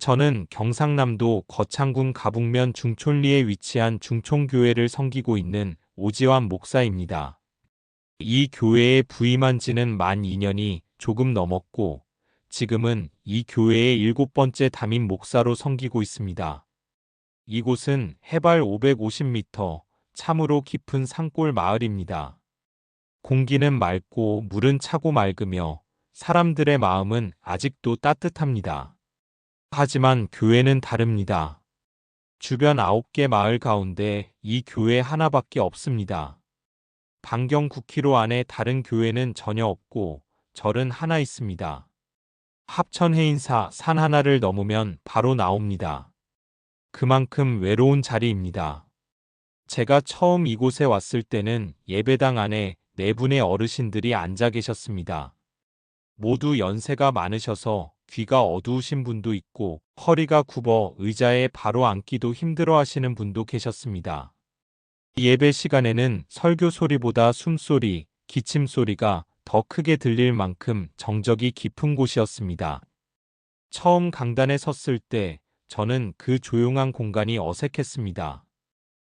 저는 경상남도 거창군 가북면 중촌리에 위치한 중촌교회를 섬기고 있는 오지환 목사입니다. 이 교회에 부임한 지는 만 2년이 조금 넘었고, 지금은 이 교회의 7번째 담임 목사로 섬기고 있습니다. 이곳은 해발 550m, 참으로 깊은 산골 마을입니다. 공기는 맑고 물은 차고 맑으며 사람들의 마음은 아직도 따뜻합니다. 하지만 교회는 다릅니다. 주변 9개 마을 가운데 이 교회 하나밖에 없습니다. 반경 9km 안에 다른 교회는 전혀 없고 절은 하나 있습니다. 합천 해인사 산 하나를 넘으면 바로 나옵니다. 그만큼 외로운 자리입니다. 제가 처음 이곳에 왔을 때는 예배당 안에 4분의 어르신들이 앉아 계셨습니다. 모두 연세가 많으셔서 귀가 어두우신 분도 있고 허리가 굽어 의자에 바로 앉기도 힘들어 하시는 분도 계셨습니다. 예배 시간에는 설교 소리보다 숨소리, 기침 소리가 더 크게 들릴 만큼 정적이 깊은 곳이었습니다. 처음 강단에 섰을 때 저는 그 조용한 공간이 어색했습니다.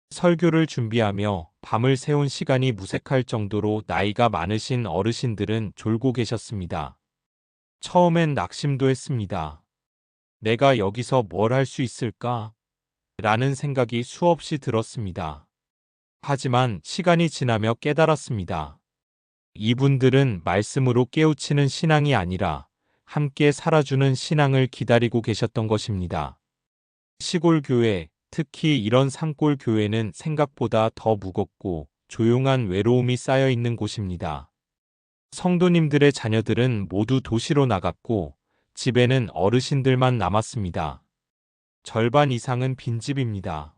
설교를 준비하며 밤을 새운 시간이 무색할 정도로 나이가 많으신 어르신들은 졸고 계셨습니다. 처음엔 낙심도 했습니다. 내가 여기서 뭘 할 수 있을까? 라는 생각이 수없이 들었습니다. 하지만 시간이 지나며 깨달았습니다. 이분들은 말씀으로 깨우치는 신앙이 아니라 함께 살아주는 신앙을 기다리고 계셨던 것입니다. 시골 교회, 특히 이런 산골 교회는 생각보다 더 무겁고 조용한 외로움이 쌓여 있는 곳입니다. 성도님들의 자녀들은 모두 도시로 나갔고 집에는 어르신들만 남았습니다. 절반 이상은 빈집입니다.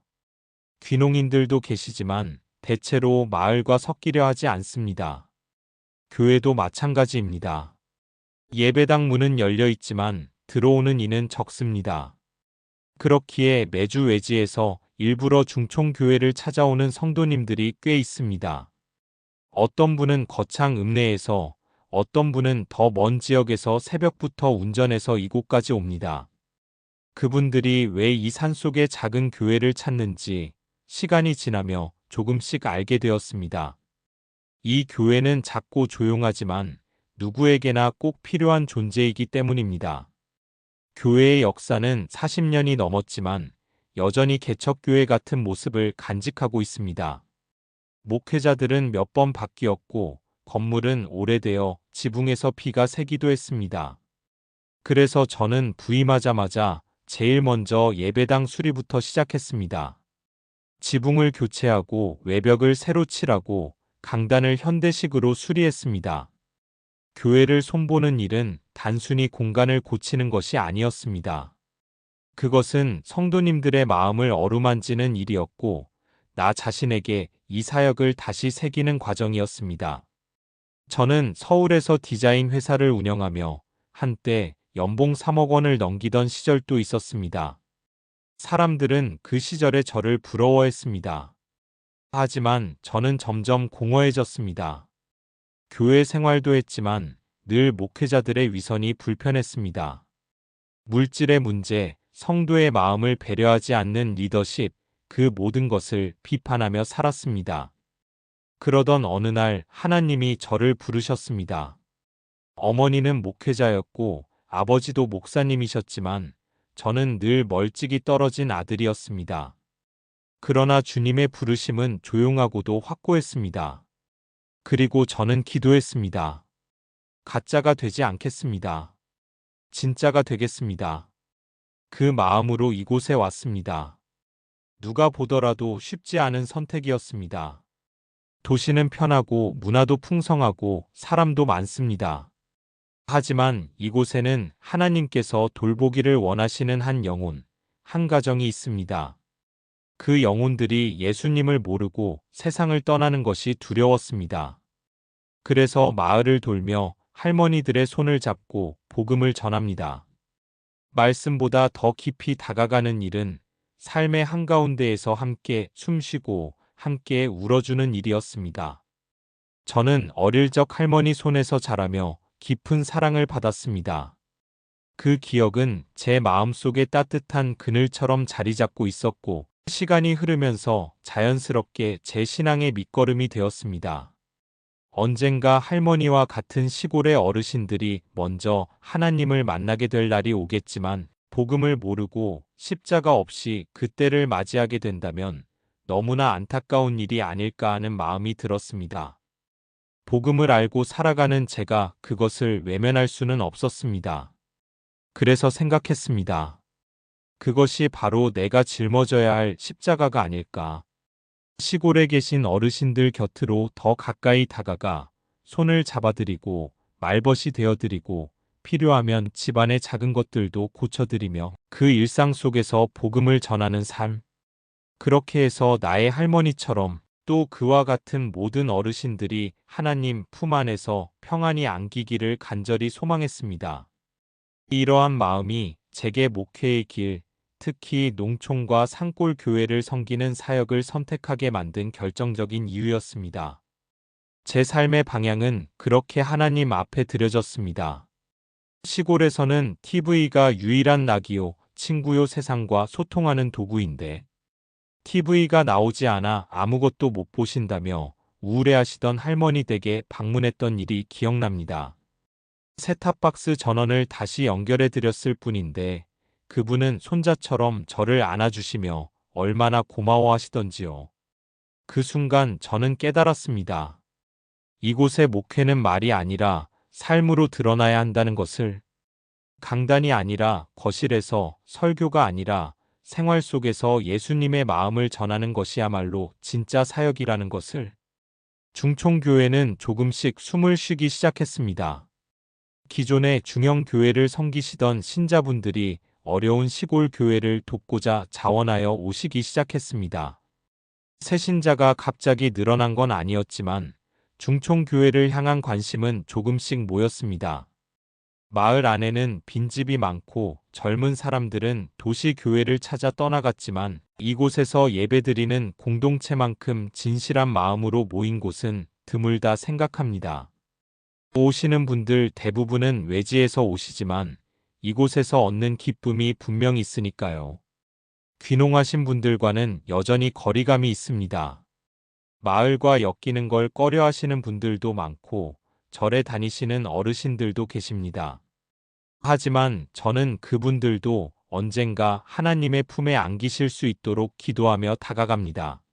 귀농인들도 계시지만 대체로 마을과 섞이려 하지 않습니다. 교회도 마찬가지입니다. 예배당 문은 열려 있지만 들어오는 이는 적습니다. 그렇기에 매주 외지에서 일부러 중촌교회를 찾아오는 성도님들이 꽤 있습니다. 어떤 분은 거창 읍내에서, 어떤 분은 더 먼 지역에서 새벽부터 운전해서 이곳까지 옵니다. 그분들이 왜 이 산속의 작은 교회를 찾는지 시간이 지나며 조금씩 알게 되었습니다. 이 교회는 작고 조용하지만 누구에게나 꼭 필요한 존재이기 때문입니다. 교회의 역사는 40년이 넘었지만 여전히 개척교회 같은 모습을 간직하고 있습니다. 목회자들은 몇 번 바뀌었고 건물은 오래되어 지붕에서 피가 새기도 했습니다. 그래서 저는 부임하자마자 제일 먼저 예배당 수리부터 시작했습니다. 지붕을 교체하고 외벽을 새로 칠하고 강단을 현대식으로 수리했습니다. 교회를 손보는 일은 단순히 공간을 고치는 것이 아니었습니다. 그것은 성도님들의 마음을 어루만지는 일이었고 나 자신에게 이 사역을 다시 새기는 과정이었습니다. 저는 서울에서 디자인 회사를 운영하며 한때 연봉 3억 원을 넘기던 시절도 있었습니다. 사람들은 그 시절에 저를 부러워했습니다. 하지만 저는 점점 공허해졌습니다. 교회 생활도 했지만 늘 목회자들의 위선이 불편했습니다. 물질의 문제, 성도의 마음을 배려하지 않는 리더십, 그 모든 것을 비판하며 살았습니다. 그러던 어느 날 하나님이 저를 부르셨습니다. 어머니는 목회자였고 아버지도 목사님이셨지만 저는 늘 멀찍이 떨어진 아들이었습니다. 그러나 주님의 부르심은 조용하고도 확고했습니다. 그리고 저는 기도했습니다. 가짜가 되지 않겠습니다. 진짜가 되겠습니다. 그 마음으로 이곳에 왔습니다. 누가 보더라도 쉽지 않은 선택이었습니다. 도시는 편하고 문화도 풍성하고 사람도 많습니다. 하지만 이곳에는 하나님께서 돌보기를 원하시는 한 영혼, 한 가정이 있습니다. 그 영혼들이 예수님을 모르고 세상을 떠나는 것이 두려웠습니다. 그래서 마을을 돌며 할머니들의 손을 잡고 복음을 전합니다. 말씀보다 더 깊이 다가가는 일은 삶의 한가운데에서 함께 숨쉬고 함께 울어주는 일이었습니다. 저는 어릴 적 할머니 손에서 자라며 깊은 사랑을 받았습니다. 그 기억은 제 마음속에 따뜻한 그늘처럼 자리 잡고 있었고, 시간이 흐르면서 자연스럽게 제 신앙의 밑거름이 되었습니다. 언젠가 할머니와 같은 시골의 어르신들이 먼저 하나님을 만나게 될 날이 오겠지만, 복음을 모르고 십자가 없이 그때를 맞이하게 된다면 너무나 안타까운 일이 아닐까 하는 마음이 들었습니다. 복음을 알고 살아가는 제가 그것을 외면할 수는 없었습니다. 그래서 생각했습니다. 그것이 바로 내가 짊어져야 할 십자가가 아닐까. 시골에 계신 어르신들 곁으로 더 가까이 다가가 손을 잡아드리고 말벗이 되어드리고 필요하면 집안의 작은 것들도 고쳐드리며 그 일상 속에서 복음을 전하는 삶. 그렇게 해서 나의 할머니처럼 또 그와 같은 모든 어르신들이 하나님 품 안에서 평안히 안기기를 간절히 소망했습니다. 이러한 마음이 제게 목회의 길, 특히 농촌과 산골 교회를 섬기는 사역을 선택하게 만든 결정적인 이유였습니다. 제 삶의 방향은 그렇게 하나님 앞에 드려졌습니다. 시골에서는 TV가 유일한 낙이요, 친구요 세상과 소통하는 도구인데 TV가 나오지 않아 아무것도 못 보신다며 우울해하시던 할머니 댁에 방문했던 일이 기억납니다. 셋탑박스 전원을 다시 연결해 드렸을 뿐인데 그분은 손자처럼 저를 안아주시며 얼마나 고마워하시던지요. 그 순간 저는 깨달았습니다. 이곳의 목회는 말이 아니라 삶으로 드러나야 한다는 것을. 강단이 아니라 거실에서, 설교가 아니라 생활 속에서 예수님의 마음을 전하는 것이야말로 진짜 사역이라는 것을. 중촌교회는 조금씩 숨을 쉬기 시작했습니다. 기존의 중형교회를 섬기시던 신자분들이 어려운 시골 교회를 돕고자 자원하여 오시기 시작했습니다. 새신자가 갑자기 늘어난 건 아니었지만 중촌교회를 향한 관심은 조금씩 모였습니다. 마을 안에는 빈집이 많고 젊은 사람들은 도시 교회를 찾아 떠나갔지만 이곳에서 예배드리는 공동체만큼 진실한 마음으로 모인 곳은 드물다 생각합니다. 오시는 분들 대부분은 외지에서 오시지만 이곳에서 얻는 기쁨이 분명 있으니까요. 귀농하신 분들과는 여전히 거리감이 있습니다. 마을과 엮이는 걸 꺼려하시는 분들도 많고 절에 다니시는 어르신들도 계십니다. 하지만 저는 그분들도 언젠가 하나님의 품에 안기실 수 있도록 기도하며 다가갑니다.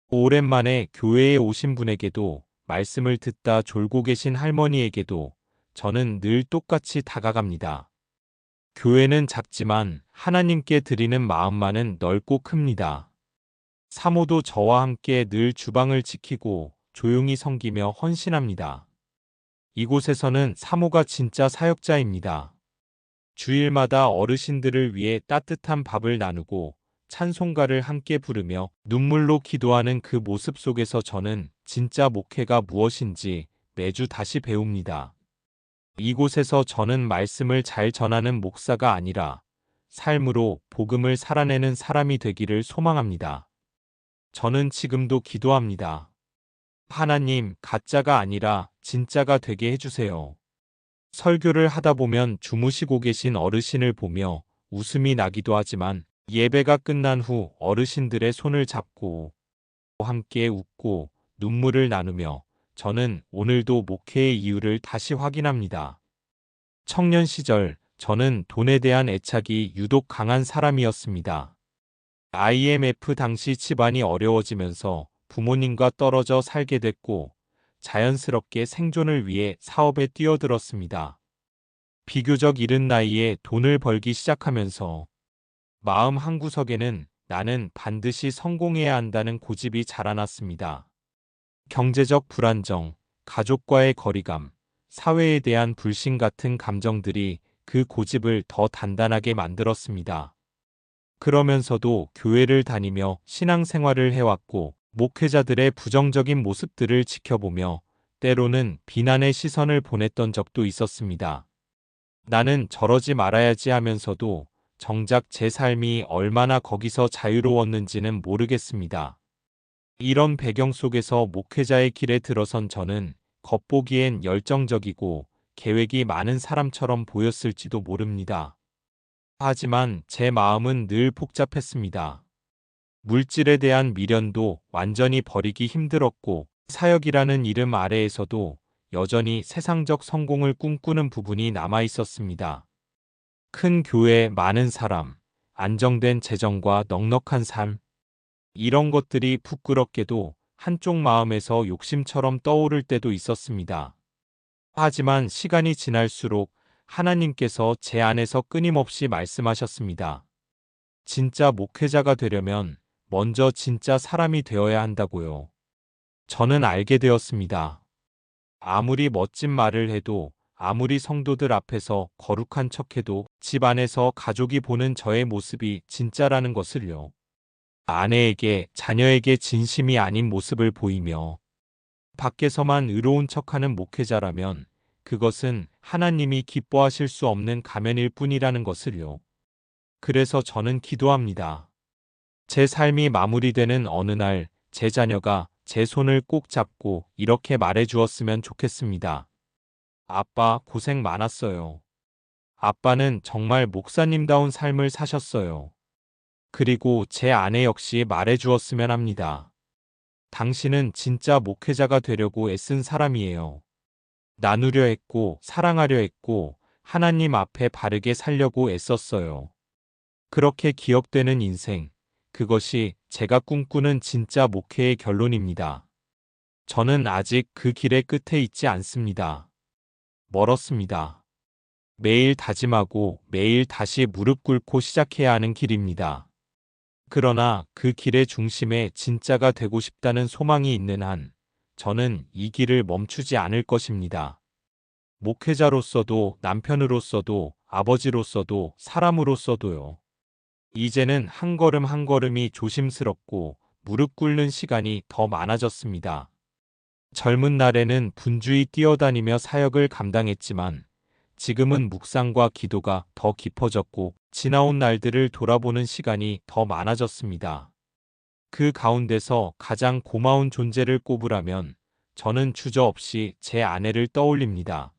오랜만에 교회에 오신 분에게도 말씀을 듣다 졸고 계신 할머니에게도 저는 늘 똑같이 다가갑니다. 교회는 작지만 하나님께 드리는 마음만은 넓고 큽니다. 사모도 저와 함께 늘 주방을 지키고 조용히 섬기며 헌신합니다. 이곳에서는 사모가 진짜 사역자입니다. 주일마다 어르신들을 위해 따뜻한 밥을 나누고 찬송가를 함께 부르며 눈물로 기도하는 그 모습 속에서 저는 진짜 목회가 무엇인지 매주 다시 배웁니다. 이곳에서 저는 말씀을 잘 전하는 목사가 아니라 삶으로 복음을 살아내는 사람이 되기를 소망합니다. 저는 지금도 기도합니다. 하나님, 가짜가 아니라 진짜가 되게 해주세요. 설교를 하다 보면 주무시고 계신 어르신을 보며 웃음이 나기도 하지만 예배가 끝난 후 어르신들의 손을 잡고 함께 웃고 눈물을 나누며 저는 오늘도 목회의 이유를 다시 확인합니다. 청년 시절 저는 돈에 대한 애착이 유독 강한 사람이었습니다. IMF 당시 집안이 어려워지면서 부모님과 떨어져 살게 됐고 자연스럽게 생존을 위해 사업에 뛰어들었습니다. 비교적 이른 나이에 돈을 벌기 시작하면서 마음 한구석에는 나는 반드시 성공해야 한다는 고집이 자라났습니다. 경제적 불안정, 가족과의 거리감, 사회에 대한 불신 같은 감정들이 그 고집을 더 단단하게 만들었습니다. 그러면서도 교회를 다니며 신앙생활을 해왔고 목회자들의 부정적인 모습들을 지켜보며 때로는 비난의 시선을 보냈던 적도 있었습니다. 나는 저러지 말아야지 하면서도 정작 제 삶이 얼마나 거기서 자유로웠는지는 모르겠습니다. 이런 배경 속에서 목회자의 길에 들어선 저는 겉보기엔 열정적이고 계획이 많은 사람처럼 보였을지도 모릅니다. 하지만 제 마음은 늘 복잡했습니다. 물질에 대한 미련도 완전히 버리기 힘들었고, 사역이라는 이름 아래에서도 여전히 세상적 성공을 꿈꾸는 부분이 남아 있었습니다. 큰 교회, 많은 사람, 안정된 재정과 넉넉한 삶, 이런 것들이 부끄럽게도 한쪽 마음에서 욕심처럼 떠오를 때도 있었습니다. 하지만 시간이 지날수록 하나님께서 제 안에서 끊임없이 말씀하셨습니다. 진짜 목회자가 되려면 먼저 진짜 사람이 되어야 한다고요. 저는 알게 되었습니다. 아무리 멋진 말을 해도, 아무리 성도들 앞에서 거룩한 척해도 집 안에서 가족이 보는 저의 모습이 진짜라는 것을요. 아내에게, 자녀에게 진심이 아닌 모습을 보이며 밖에서만 의로운 척하는 목회자라면 그것은 하나님이 기뻐하실 수 없는 가면일 뿐이라는 것을요. 그래서 저는 기도합니다. 제 삶이 마무리되는 어느 날 제 자녀가 제 손을 꼭 잡고 이렇게 말해 주었으면 좋겠습니다. 아빠, 고생 많았어요. 아빠는 정말 목사님다운 삶을 사셨어요. 그리고 제 아내 역시 말해 주었으면 합니다. 당신은 진짜 목회자가 되려고 애쓴 사람이에요. 나누려 했고, 사랑하려 했고, 하나님 앞에 바르게 살려고 애썼어요. 그렇게 기억되는 인생, 그것이 제가 꿈꾸는 진짜 목회의 결론입니다. 저는 아직 그 길의 끝에 있지 않습니다. 멀었습니다. 매일 다짐하고 매일 다시 무릎 꿇고 시작해야 하는 길입니다. 그러나 그 길의 중심에 진짜가 되고 싶다는 소망이 있는 한, 저는 이 길을 멈추지 않을 것입니다. 목회자로서도, 남편으로서도, 아버지로서도, 사람으로서도요. 이제는 한 걸음 한 걸음이 조심스럽고 무릎 꿇는 시간이 더 많아졌습니다. 젊은 날에는 분주히 뛰어다니며 사역을 감당했지만 지금은 묵상과 기도가 더 깊어졌고 지나온 날들을 돌아보는 시간이 더 많아졌습니다. 그 가운데서 가장 고마운 존재를 꼽으라면 저는 주저없이 제 아내를 떠올립니다.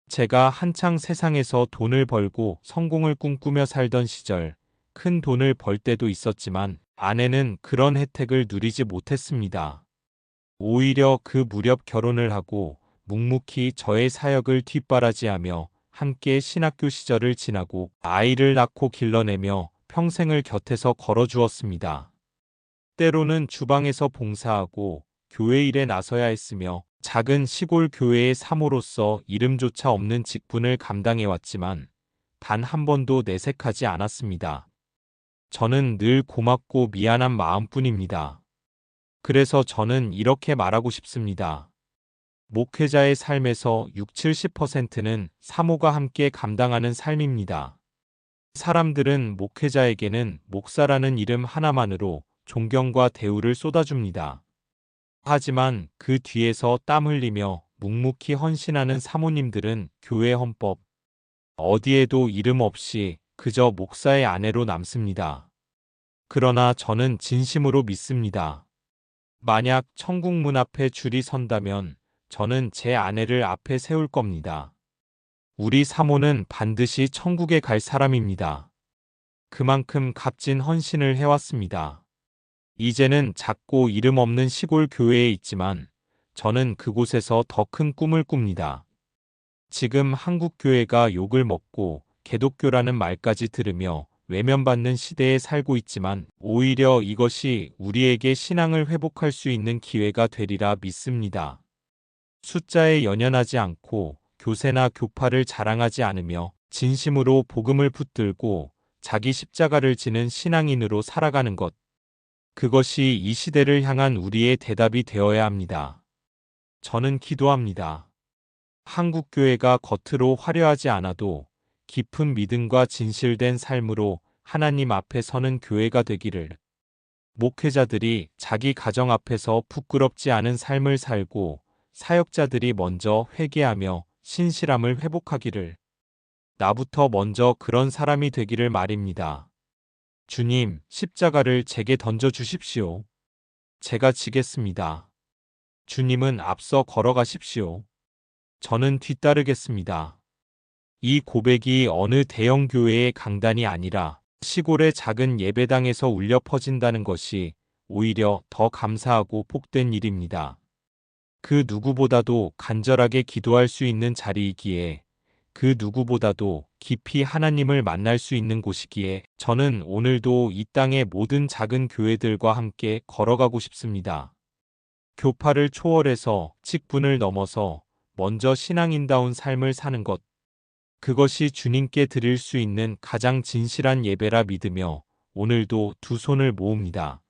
제가 한창 세상에서 돈을 벌고 성공을 꿈꾸며 살던 시절, 큰 돈을 벌 때도 있었지만 아내는 그런 혜택을 누리지 못했습니다. 오히려 그 무렵 결혼을 하고 묵묵히 저의 사역을 뒷바라지하며 함께 신학교 시절을 지나고 아이를 낳고 길러내며 평생을 곁에서 걸어주었습니다. 때로는 주방에서 봉사하고 교회 일에 나서야 했으며 작은 시골 교회의 사모로서 이름조차 없는 직분을 감당해왔지만 단 한 번도 내색하지 않았습니다. 저는 늘 고맙고 미안한 마음뿐입니다. 그래서 저는 이렇게 말하고 싶습니다. 목회자의 삶에서 60~70%는 사모가 함께 감당하는 삶입니다. 사람들은 목회자에게는 목사라는 이름 하나만으로 존경과 대우를 쏟아줍니다. 하지만 그 뒤에서 땀 흘리며 묵묵히 헌신하는 사모님들은 교회 헌법 어디에도 이름 없이 그저 목사의 아내로 남습니다. 그러나 저는 진심으로 믿습니다. 만약 천국 문 앞에 줄이 선다면 저는 제 아내를 앞에 세울 겁니다. 우리 사모는 반드시 천국에 갈 사람입니다. 그만큼 값진 헌신을 해왔습니다. 이제는 작고 이름 없는 시골 교회에 있지만 저는 그곳에서 더 큰 꿈을 꿉니다. 지금 한국 교회가 욕을 먹고 개독교라는 말까지 들으며 외면받는 시대에 살고 있지만 오히려 이것이 우리에게 신앙을 회복할 수 있는 기회가 되리라 믿습니다. 숫자에 연연하지 않고 교세나 교파를 자랑하지 않으며 진심으로 복음을 붙들고 자기 십자가를 지는 신앙인으로 살아가는 것. 그것이 이 시대를 향한 우리의 대답이 되어야 합니다. 저는 기도합니다. 한국 교회가 겉으로 화려하지 않아도 깊은 믿음과 진실된 삶으로 하나님 앞에 서는 교회가 되기를. 목회자들이 자기 가정 앞에서 부끄럽지 않은 삶을 살고 사역자들이 먼저 회개하며 신실함을 회복하기를. 나부터 먼저 그런 사람이 되기를 말입니다. 주님, 십자가를 제게 던져 주십시오. 제가 지겠습니다. 주님은 앞서 걸어가십시오. 저는 뒤따르겠습니다. 이 고백이 어느 대형 교회의 강단이 아니라 시골의 작은 예배당에서 울려 퍼진다는 것이 오히려 더 감사하고 복된 일입니다. 그 누구보다도 간절하게 기도할 수 있는 자리이기에, 그 누구보다도 깊이 하나님을 만날 수 있는 곳이기에 저는 오늘도 이 땅의 모든 작은 교회들과 함께 걸어가고 싶습니다. 교파를 초월해서 직분을 넘어서 먼저 신앙인다운 삶을 사는 것, 그것이 주님께 드릴 수 있는 가장 진실한 예배라 믿으며 오늘도 두 손을 모읍니다.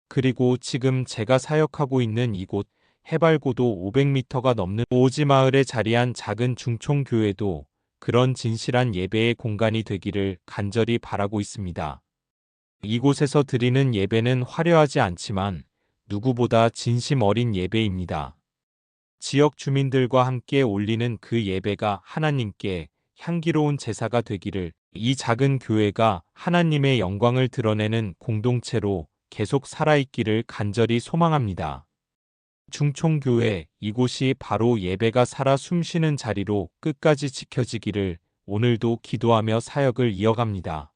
그리고 지금 제가 사역하고 있는 이곳, 해발고도 500m가 넘는 오지마을에 자리한 작은 중총교회도 그런 진실한 예배의 공간이 되기를 간절히 바라고 있습니다. 이곳에서 드리는 예배는 화려하지 않지만 누구보다 진심 어린 예배입니다. 지역 주민들과 함께 올리는 그 예배가 하나님께 향기로운 제사가 되기를, 이 작은 교회가 하나님의 영광을 드러내는 공동체로 계속 살아있기를 간절히 소망합니다. 중총교회, 이곳이 바로 예배가 살아 숨쉬는 자리로 끝까지 지켜지기를 오늘도 기도하며 사역을 이어갑니다.